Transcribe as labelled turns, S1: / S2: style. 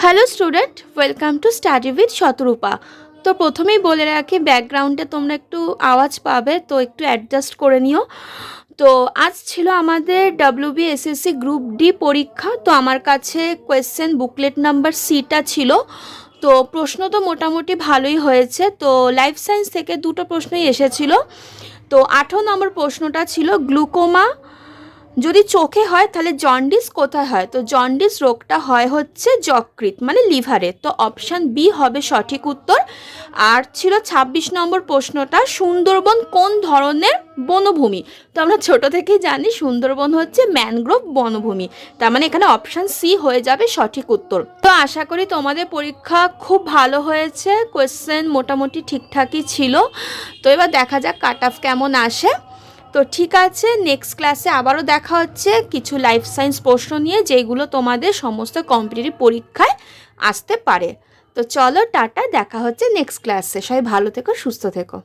S1: Hello student, welcome to study with Shatarupa. তো প্রথমেই বলে রাখি, ব্যাকগ্রাউন্ডে তোমরা একটু আওয়াজ পাবে, তো একটু অ্যাডজাস্ট করে নিও। তো আজ ছিল আমাদের WBSSC গ্রুপ ডি পরীক্ষা। তো আমার কাছে কোয়েশ্চেন বুকলেট নাম্বার সিটা ছিল। তো প্রশ্ন তো মোটামুটি ভালোই হয়েছে। তো লাইফ সায়েন্স থেকে দুটো প্রশ্নই এসেছিল। তো 18 নম্বর প্রশ্নটা ছিল গ্লুকোমা যদি চোখে হয় তাহলে জন্ডিস কোথায় হয়। তো জন্ডিস রোগটা হয় হচ্ছে যকৃৎ মানে লিভারে। তো অপশান বি হবে সঠিক উত্তর। আর ছিল 26 নম্বর প্রশ্নটা, সুন্দরবন কোন ধরনের বনভূমি। তো আমরা ছোট থেকেই জানি সুন্দরবন হচ্ছে ম্যানগ্রোভ বনভূমি, তার মানে এখানে অপশান সি হয়ে যাবে সঠিক উত্তর। তো আশা করি তোমাদের পরীক্ষা খুব ভালো হয়েছে, কোয়েশ্চেন মোটামুটি ঠিকঠাকই ছিল। তো এবার দেখা যাক কাট অফ কেমন আসে। তো ঠিক আছে, নেক্সট ক্লাসে আবারও দেখা হচ্ছে কিছু লাইফ সায়েন্স প্রশ্ন নিয়ে, যেগুলো তোমাদের সমস্ত কম্পিটিটিভ পরীক্ষায় আসতে পারে। তো চলো টাটা, দেখা হচ্ছে নেক্সট ক্লাসে। সবাই ভালো থেকো, সুস্থ থেকো।